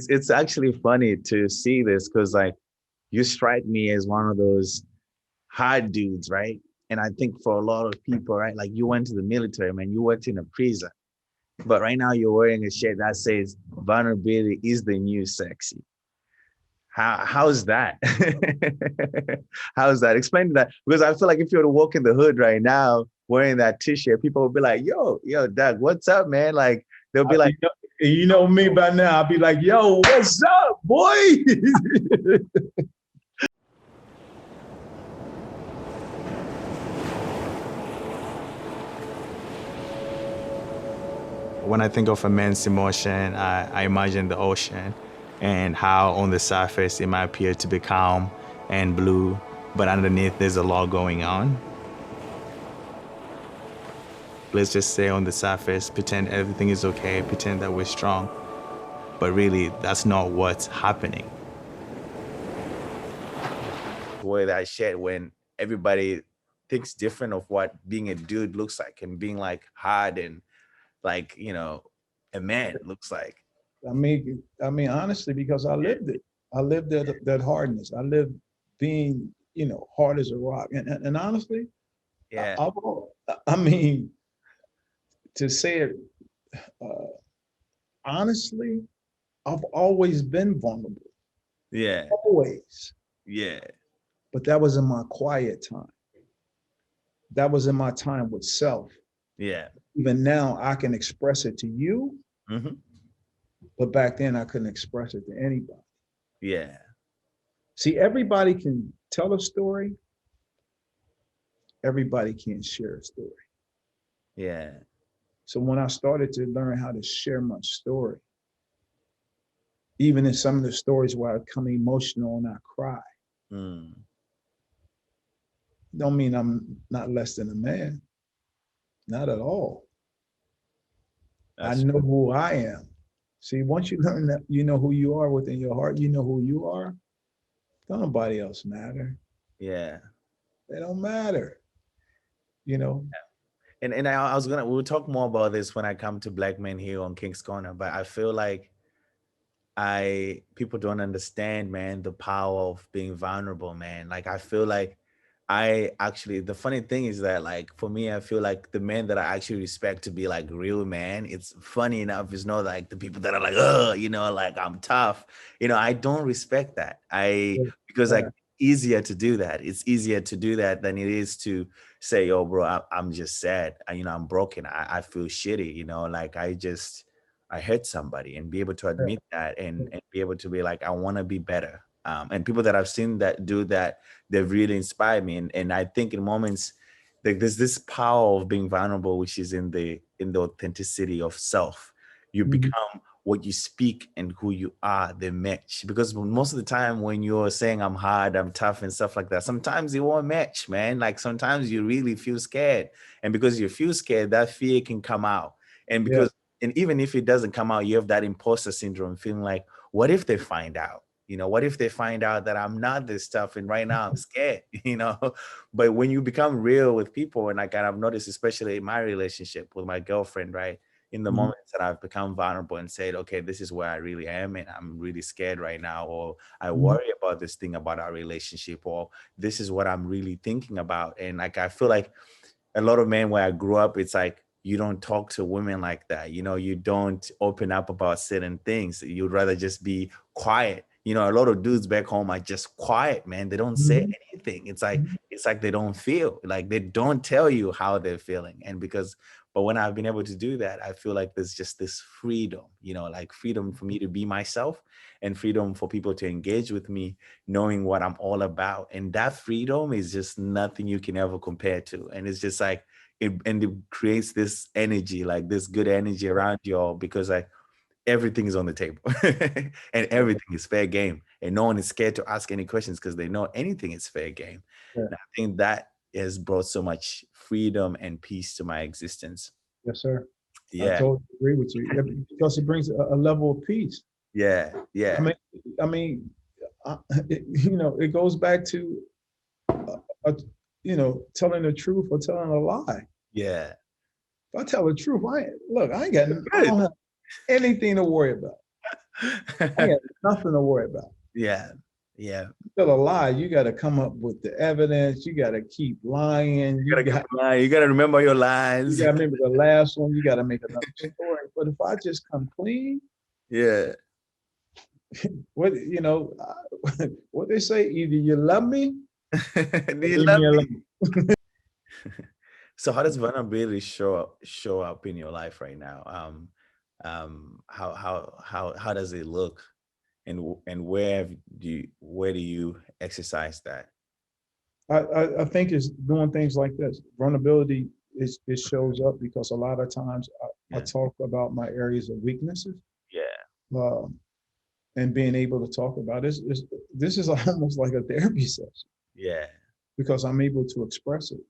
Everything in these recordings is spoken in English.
it's actually funny to see this because like you strike me as one of those hard dudes, right? And I think for a lot of people, right, like you went to the military, man, you worked in a prison, but right now you're wearing a shirt that says vulnerability is the new sexy. How's that? How's that? Explain that because I feel like if you were to walk in the hood right now wearing that t-shirt, people would be like, yo, Doug, what's up, man? Like they'll be like, you know me by now. I'll be like, yo, what's up, boy? When I think of a man's emotion, I imagine the ocean and how on the surface it might appear to be calm and blue, but underneath there's a lot going on. Let's just say on the surface, pretend everything is okay, pretend that we're strong, but really that's not what's happening. wear that shirt when everybody thinks different of what being a dude looks like and being like hard and like, a man looks like. Honestly, because I lived it. I lived that hardness. I lived being, hard as a rock. And honestly, Yeah. I mean, to say it honestly, I've always been vulnerable. Yeah. Always. Yeah. But that was in my quiet time. That was in my time with self. Yeah. Even now, I can express it to you, Mm-hmm. but back then I couldn't express it to anybody. Yeah. See, everybody can tell a story. Everybody can't share a story. Yeah. So when I started to learn how to share my story, even in some of the stories where I become emotional and I cry, don't mean I'm not less than a man. Not at all. I know who I am. See, once you learn that you know who you are within your heart, you know who you are, don't nobody else matter. Yeah. They don't matter, you know. And we'll talk more about this when I come to Black Men here on King's Corner, but I feel like people don't understand, man, the power of being vulnerable, man. Like I feel like the funny thing is that like for me, I feel like the men that I actually respect to be like real man, it's funny enough, it's not like the people that are like, oh, like I'm tough. I don't respect that. Because like easier to do that. It's easier to do that than it is to say, oh bro, I'm just sad. I'm broken. I feel shitty, like I hurt somebody and be able to admit that and be able to be like, I want to be better. And people that I've seen that do that, they've really inspired me. And I think in moments like there's this power of being vulnerable, which is in the authenticity of self. You become what you speak and who you are, they match. Because most of the time when you're saying I'm hard, I'm tough and stuff like that, sometimes it won't match, man. Like sometimes you really feel scared. And because you feel scared, that fear can come out. And and even if it doesn't come out, you have that imposter syndrome, feeling like, what if they find out? What if they find out that I'm not this tough and right now I'm scared, But when you become real with people, and like I've noticed, especially in my relationship with my girlfriend, right? In the moments that I've become vulnerable and said, okay, this is where I really am and I'm really scared right now, or I worry about this thing about our relationship, or this is what I'm really thinking about. And like I feel like a lot of men where I grew up, it's like you don't talk to women like that. You don't open up about certain things. You'd rather just be quiet. A lot of dudes back home are just quiet, man. They don't say anything. It's like they don't feel, like they don't tell you how they're feeling. But when I've been able to do that, I feel like there's just this freedom, like freedom for me to be myself and freedom for people to engage with me, knowing what I'm all about. And that freedom is just nothing you can ever compare to. And it's just like, it creates this energy, like this good energy around you all, because like everything is on the table and everything is fair game. And no one is scared to ask any questions because they know anything is fair game. Yeah. And I think that has brought so much freedom and peace to my existence. Yes, sir. I Yeah. totally agree with you because it brings a level of peace. Yeah. Yeah. It goes back to, telling the truth or telling a lie. Yeah. If I tell the truth, I don't have anything to worry about. I got nothing to worry about. Yeah. Yeah. Still a lie. You got to come up with the evidence. You got to keep lying. You gotta keep lying. You gotta remember your You lines. got to remember the last one. You got to make another story. But if I just come clean, Yeah. what you know, what they say, either you love me Do or you leave love me me? alone. So how does vulnerability show up in your life right now? How does it look, and where do you exercise that? I think it's doing things like this. Vulnerability it shows up because a lot of times I Yeah. talk about my areas of weaknesses, Yeah. um, and being able to talk about this is almost like a therapy session Yeah. because I'm able to express it.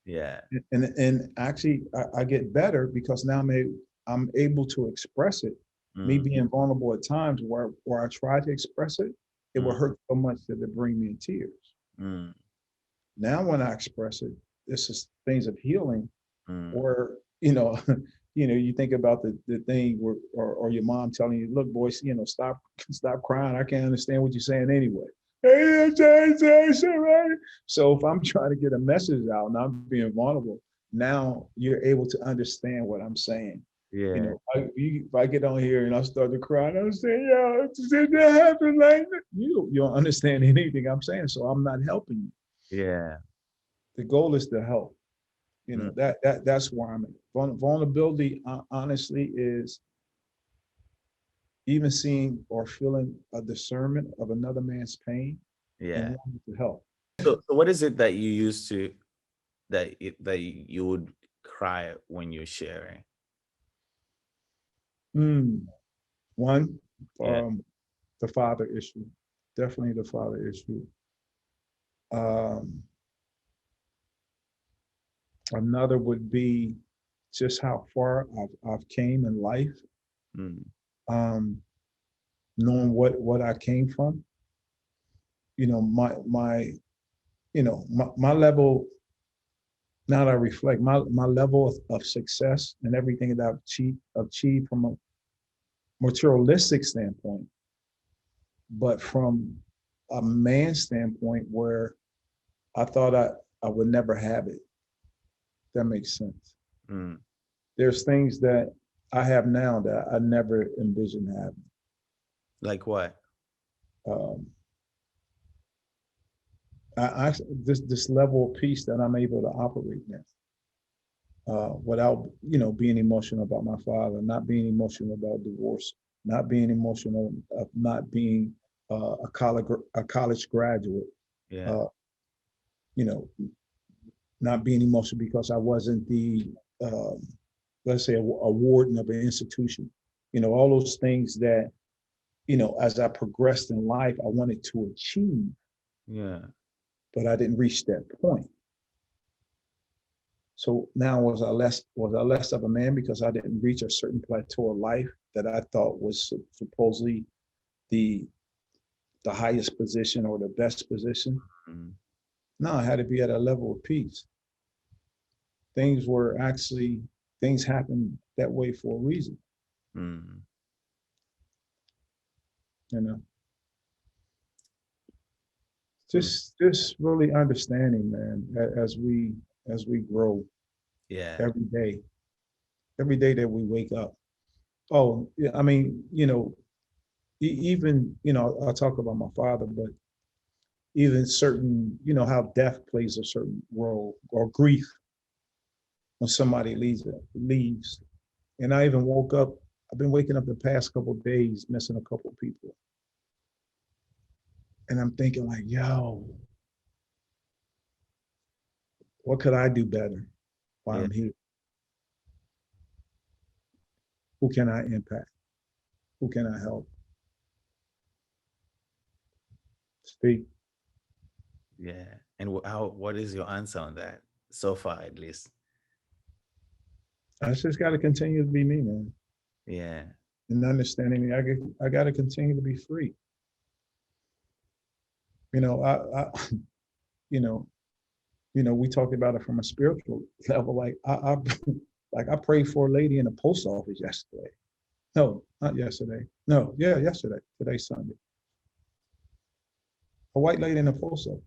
Yeah. And actually I get better because now I'm able to express it. Me Mm, being vulnerable at times where I try to express it, it will mm, hurt so much that it bring me in tears. mm, Now when I express it, this is things of healing. mm. Or you think about the thing where or your mom telling you, look, boys, stop crying. I can't understand what you're saying anyway. So if I'm trying to get a message out and I'm being vulnerable, now you're able to understand what I'm saying. Yeah. If I get on here and I start to cry, and I'm saying, yeah, did that happen like that? You don't understand anything I'm saying, so I'm not helping you. Yeah. The goal is to help. Mm, That's where I'm at. Vulnerability, honestly, is even seeing or feeling a discernment of another man's pain and yeah. wanting to help. So what is it that you used to that you would cry when you're sharing? One, Yeah. the father issue, definitely the father issue. Um, Another would be just how far I've came in life, Mm, um, knowing what I came from. My my level. Now that I reflect, my level of success and everything that I've achieved from a materialistic standpoint, but from a man standpoint where I thought I would never have it. That makes sense. mm. There's things that I have now that I never envisioned having. Like what? Um, this level of peace that I'm able to operate now, without being emotional about my father, not being emotional about divorce, not being emotional of not being a college graduate, Yeah. uh, you know, not being emotional because I wasn't the um, let's say a warden of an institution. All those things that as I progressed in life, I wanted to achieve, Yeah. but I didn't reach that point. So now was I less of a man because I didn't reach a certain plateau of life that I thought was supposedly the the highest position or the best position? Mm, No, I had to be at a level of peace. Things happen that way for a reason, mm, you know. mm. Just really understanding, man, as we grow Yeah. every day, that we wake up. Oh, yeah, I mean, even I'll talk about my father, but even certain, how death plays a certain role or grief when somebody leaves. And I even woke up, I've been waking up the past couple of days, missing a couple of people. And I'm thinking like, yo, what could I do better while Yeah. I'm here? Who can I impact? Who can I help? Speak. Yeah. And what is your answer on that so far, at least? I just got to continue to be me, man. Yeah. And understanding me, I got to continue to be free. I you know, we talked about it from a spiritual level. Like I like I prayed for a lady in the post office yesterday. No, not yesterday. No, yeah, yesterday. Today's Sunday. A white lady in a post office.